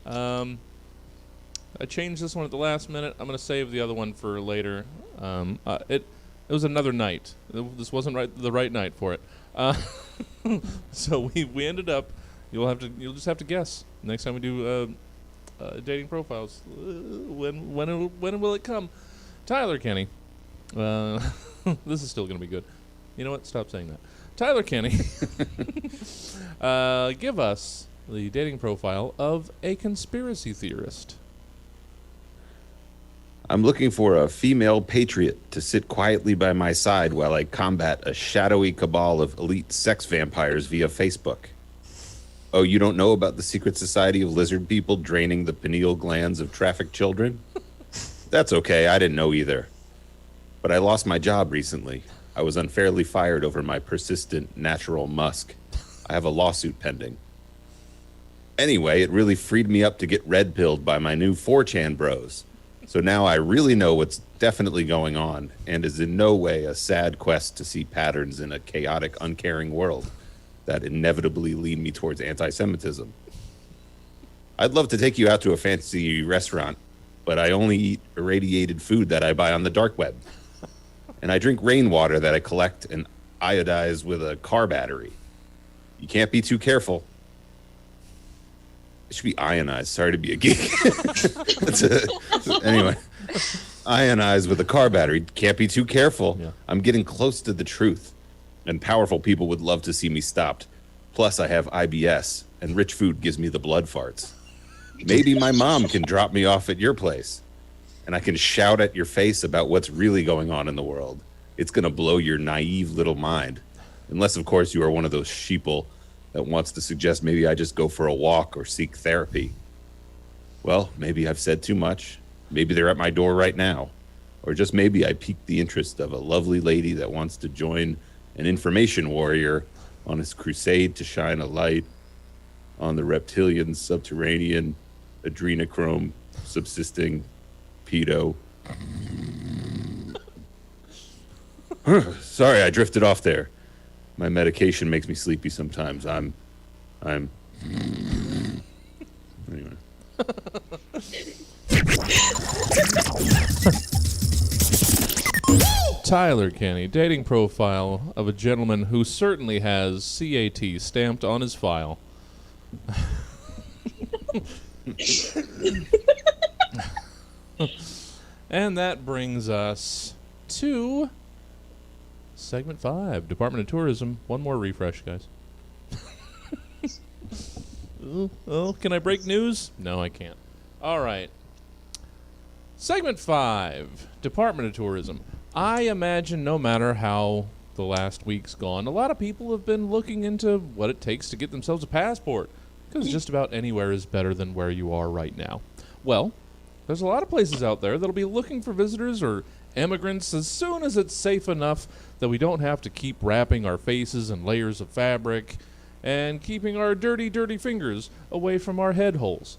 I changed this one at the last minute. I'm going to save the other one for later. It was another night. This wasn't the right night for it. So we ended up. You'll just have to guess next time we do dating profiles. When will it come? Tyler Kinney. This is still going to be good. You know what? Stop saying that. Tyler Kinney. Give us the dating profile of a conspiracy theorist. I'm looking for a female patriot to sit quietly by my side while I combat a shadowy cabal of elite sex vampires via Facebook. Oh, you don't know about the secret society of lizard people draining the pineal glands of trafficked children? That's okay, I didn't know either. But I lost my job recently. I was unfairly fired over my persistent natural musk. I have a lawsuit pending. Anyway, it really freed me up to get red-pilled by my new 4chan bros. So now I really know what's definitely going on and is in no way a sad quest to see patterns in a chaotic, uncaring world that inevitably lead me towards anti-Semitism. I'd love to take you out to a fancy restaurant, but I only eat irradiated food that I buy on the dark web. And I drink rainwater that I collect and iodize with a car battery. You can't be too careful. It should be ionized. Sorry to be a geek. Anyway, ionized with a car battery. Can't be too careful. Yeah. I'm getting close to the truth. And powerful people would love to see me stopped. Plus, I have IBS, and rich food gives me the blood farts. Maybe my mom can drop me off at your place, and I can shout at your face about what's really going on in the world. It's going to blow your naive little mind. Unless, of course, you are one of those sheeple that wants to suggest maybe I just go for a walk or seek therapy. Well, maybe I've said too much. Maybe they're at my door right now. Or just maybe I piqued the interest of a lovely lady that wants to join an information warrior on his crusade to shine a light on the reptilian, subterranean, adrenochrome, subsisting pedo. Sorry, I drifted off there. My medication makes me sleepy sometimes. I'm anyway. Tyler Kinney, dating profile of a gentleman who certainly has CAT stamped on his file. And that brings us to segment 5, Department of Tourism. One more refresh, guys. Oh, can I break news? No, I can't. All right. Segment 5, Department of Tourism. I imagine no matter how the last week's gone, a lot of people have been looking into what it takes to get themselves a passport, because just about anywhere is better than where you are right now. Well, there's a lot of places out there that'll be looking for visitors or immigrants as soon as it's safe enough that we don't have to keep wrapping our faces in layers of fabric and keeping our dirty, dirty fingers away from our head holes.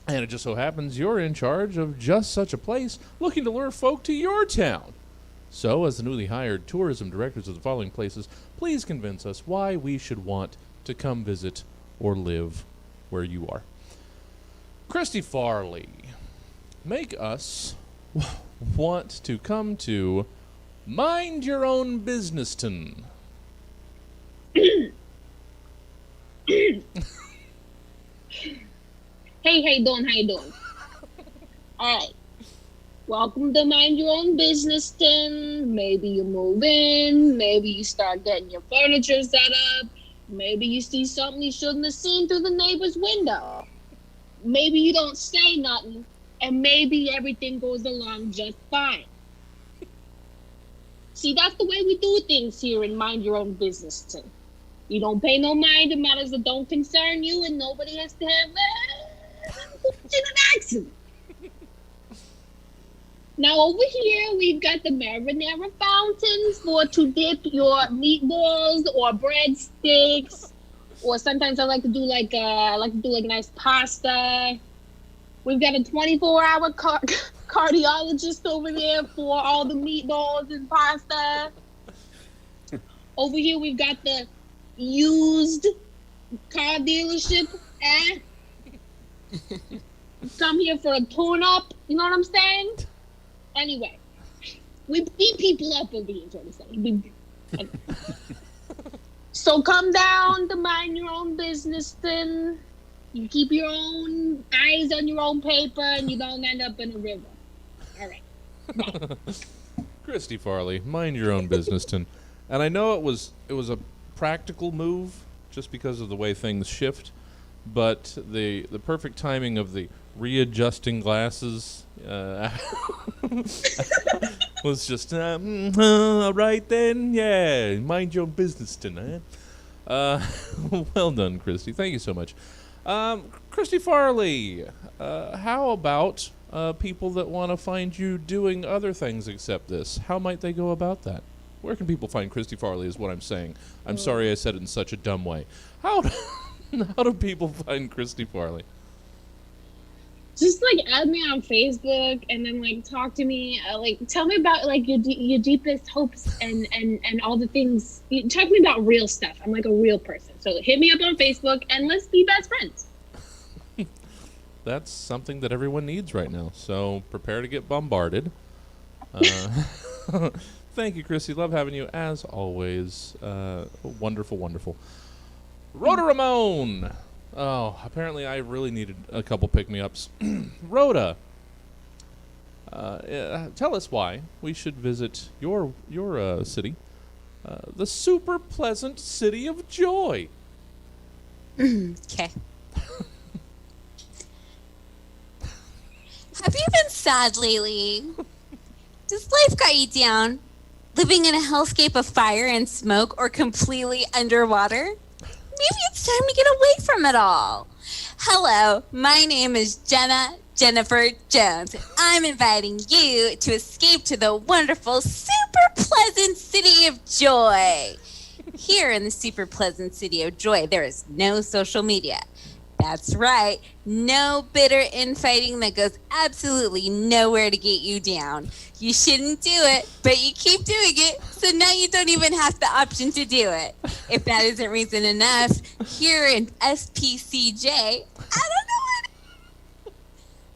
And it just so happens you're in charge of just such a place, looking to lure folk to your town. So, as the newly hired tourism directors of the following places, please convince us why we should want to come visit or live where you are. Christy Farley, make us want to come to Mind Your Own Businesston. Hey, how you doing? All right. Welcome to Mind Your Own Businesston. Maybe you move in. Maybe you start getting your furniture set up. Maybe you see something you shouldn't have seen through the neighbor's window. Maybe you don't say nothing, and maybe everything goes along just fine. See, that's the way we do things here in Mind Your Own Businesston. You don't pay no mind to matters that don't concern you, and nobody has to have an accident. Now over here, we've got the marinara fountains to dip your meatballs or breadsticks, or sometimes I like to do like a nice pasta. We've got a 24-hour cardiologist over there for all the meatballs and pasta. Over here, we've got the used car dealership. Come here for a tune-up. You know what I'm saying? Anyway, we beat people up over here, trying to say. So come down to Mind Your Own Businesston. You keep your own eyes on your own paper, and you don't end up in a river. All right. Bye. Christy Farley, Mind Your Own Businesston. And I know it was a practical move just because of the way things shift, but the perfect timing of the readjusting glasses was just all right then, yeah, mind your own business tonight. Well done, Christy. Thank you so much. Christy Farley, how about people that want to find you doing other things except this? How might they go about that? Where can people find Christy Farley is what I'm saying. I'm sorry I said it in such a dumb way. How do people find Christy Farley? Just add me on Facebook and then talk to me. Tell me about your deepest hopes and all the things. Talk to me about real stuff. I'm a real person. So hit me up on Facebook and let's be best friends. That's something that everyone needs right now. So prepare to get bombarded. Thank you, Christy. Love having you as always. Wonderful, wonderful. Rhoda Ramone. Oh, apparently I really needed a couple pick-me-ups. Rhoda, tell us why we should visit your city, the super pleasant city of joy. Okay. Have you been sad lately? Does life got you down? Living in a hellscape of fire and smoke or completely underwater? Maybe it's time to get away from it all. Hello, my name is Jennifer Jones. I'm inviting you to escape to the wonderful, super pleasant city of joy. Here in the super pleasant city of joy, there is no social media. That's right, no bitter infighting that goes absolutely nowhere to get you down. You shouldn't do it, but you keep doing it, so now you don't even have the option to do it. If that isn't reason enough, here in SPCJ, I don't know what.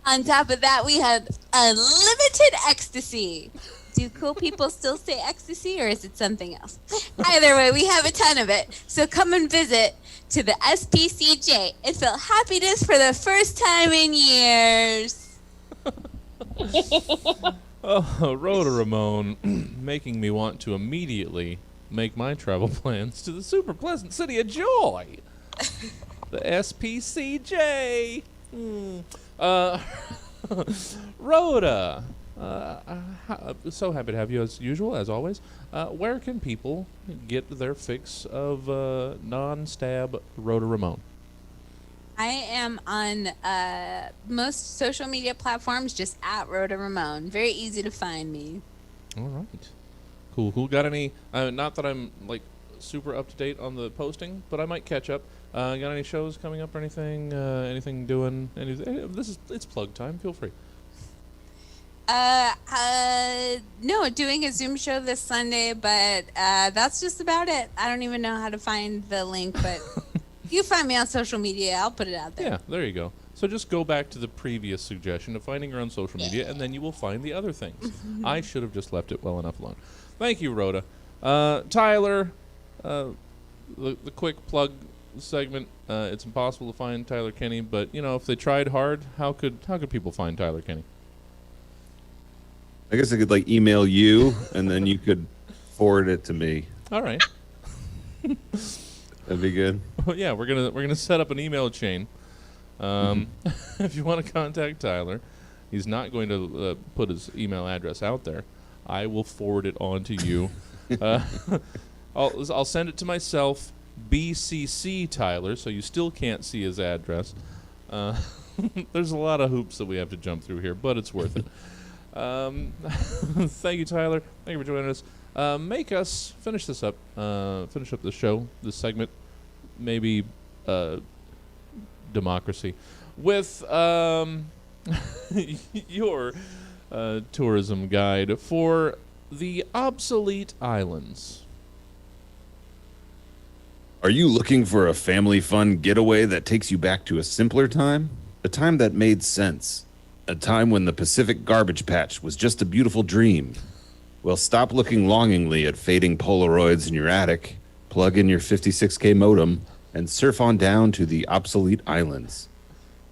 On top of that, we have unlimited ecstasy. Do cool people still say ecstasy, or is it something else? Either way, we have a ton of it, so come and visit to the SPCJ and feel happiness for the first time in years. Oh, Rhoda Ramone, making me want to immediately make my travel plans to the super pleasant city of joy. The SPCJ. Rhoda, So happy to have you as usual, as always. Where can people get their fix of non-stab Rhoda Ramone? I am on most social media platforms, just at Rhoda Ramone. Very easy to find me. All right. Cool. Got any, not that I'm like super up to date on the posting, but I might catch up. Got any shows coming up or anything? Anything doing? It's plug time. Feel free. No, doing a Zoom show this Sunday, but that's just about it. I don't even know how to find the link, but you find me on social media. I'll put it out there. Yeah, there you go. So just go back to the previous suggestion of finding her on social media, and then you will find the other things. I should have just left it well enough alone. Thank you, Rhoda. Tyler, the quick plug segment. It's impossible to find Tyler Kinney, but if they tried hard, how could people find Tyler Kinney? I guess I could email you, and then you could forward it to me. All right. That'd be good. Well, yeah, we're gonna set up an email chain. If you want to contact Tyler, he's not going to put his email address out there. I will forward it on to you. I'll send it to myself, BCC Tyler, so you still can't see his address. There's a lot of hoops that we have to jump through here, but it's worth it. Thank you, Tyler. Thank you for joining us. Make us finish this up. Finish up the show, this segment, maybe democracy, with your tourism guide for the Obsolete Islands. Are you looking for a family fun getaway that takes you back to a simpler time? A time that made sense. A time when the Pacific garbage patch was just a beautiful dream. Well, stop looking longingly at fading Polaroids in your attic, plug in your 56K modem, and surf on down to the Obsolete Islands.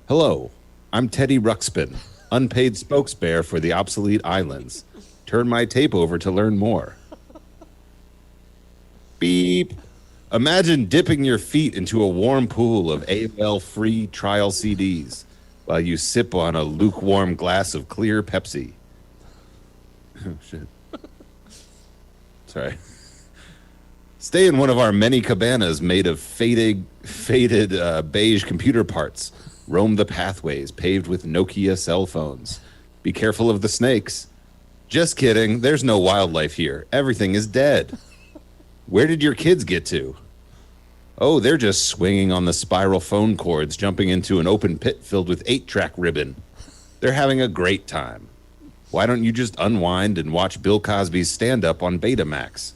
Hello, I'm Teddy Ruxpin, unpaid spokesbear for the Obsolete Islands. Turn my tape over to learn more. Beep. Imagine dipping your feet into a warm pool of AOL-free trial CDs while you sip on a lukewarm glass of clear Pepsi. Oh, shit. Sorry. Stay in one of our many cabanas made of faded beige computer parts. Roam the pathways paved with Nokia cell phones. Be careful of the snakes. Just kidding. There's no wildlife here. Everything is dead. Where did your kids get to? Oh, they're just swinging on the spiral phone cords, jumping into an open pit filled with 8-track ribbon. They're having a great time. Why don't you just unwind and watch Bill Cosby's stand-up on Betamax?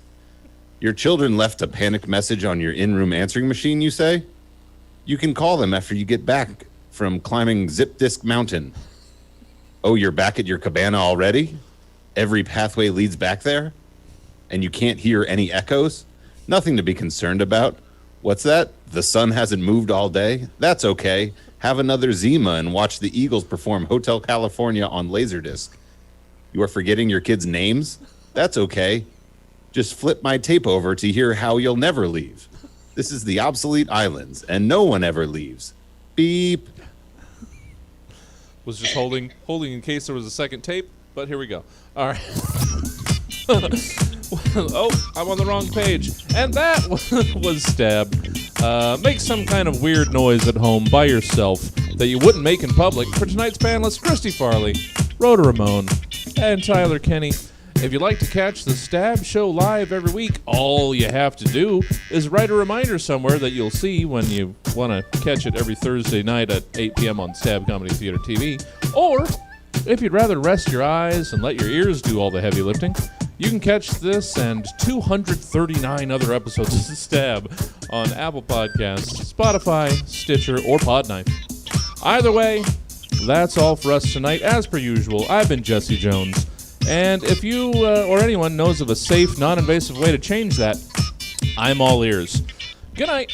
Your children left a panicked message on your in-room answering machine, you say? You can call them after you get back from climbing Zip Disk Mountain. Oh, you're back at your cabana already? Every pathway leads back there? And you can't hear any echoes? Nothing to be concerned about. What's that? The sun hasn't moved all day? That's okay. Have another Zima and watch the Eagles perform Hotel California on Laserdisc. You are forgetting your kids' names? That's okay. Just flip my tape over to hear how you'll never leave. This is the Obsolete Islands, and no one ever leaves. Beep. Was just holding in case there was a second tape, but here we go. All right. Oh, I'm on the wrong page. And that was Stab. Make some kind of weird noise at home by yourself that you wouldn't make in public for tonight's panelists, Christy Farley, Rhoda Ramone, and Tyler Kinney. If you'd like to catch the Stab Show live every week, all you have to do is write a reminder somewhere that you'll see when you want to catch it every Thursday night at 8 p.m. on Stab Comedy Theater TV. Or, if you'd rather rest your eyes and let your ears do all the heavy lifting, you can catch this and 239 other episodes of Stab on Apple Podcasts, Spotify, Stitcher, or Podknife. Either way, that's all for us tonight. As per usual, I've been Jesse Jones. And if you or anyone knows of a safe, non-invasive way to change that, I'm all ears. Good night.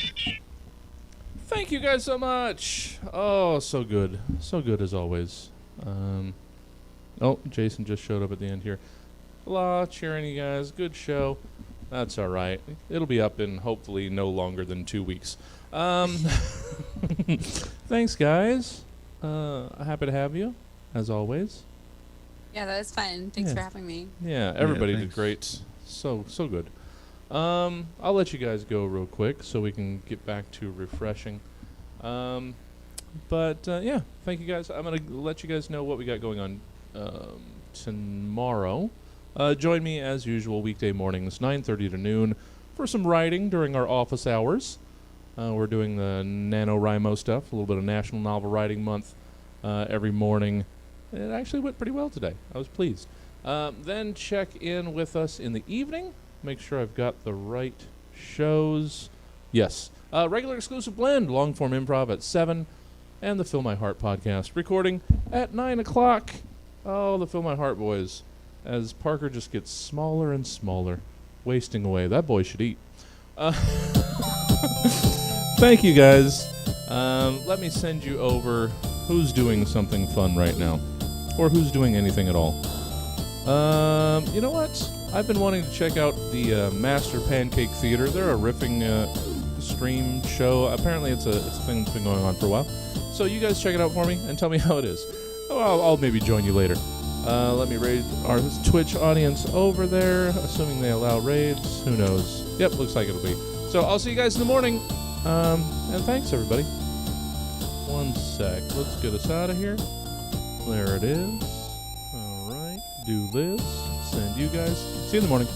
Thank you guys so much. Oh, so good. So good as always. Oh, Jason just showed up at the end here. Blah, cheering you guys. Good show. That's all right. It'll be up in hopefully no longer than 2 weeks. Thanks, guys. Happy to have you, as always. Yeah, that was fun. Thanks for having me. Yeah, everybody did thanks. great. So good. I'll let you guys go real quick so we can get back to refreshing. But thank you guys. I'm going to let you guys know what we got going on tomorrow. Join me as usual weekday mornings, 9:30 to noon, for some writing during our office hours. We're doing the NaNoWriMo stuff, a little bit of National Novel Writing Month every morning. It actually went pretty well today. I was pleased. Then check in with us in the evening. Make sure I've got the right shows. Yes. Regular Exclusive Blend, long-form improv at 7, and the Fill My Heart podcast, recording at 9 o'clock. Oh, the Fill My Heart boys. As Parker just gets smaller and smaller, wasting away. That boy should eat. Thank you, guys. Let me send you over who's doing something fun right now, or who's doing anything at all. You know what? I've been wanting to check out the Master Pancake Theater. They're a riffing stream show. Apparently, it's a thing that's been going on for a while. So you guys check it out for me and tell me how it is. Oh, I'll maybe join you later. Let me raid our Twitch audience over there, assuming they allow raids. Who knows? Yep, looks like it'll be. So I'll see you guys in the morning. And thanks, everybody. One sec. Let's get us out of here. There it is. All right. Do this. Send you guys. See you in the morning.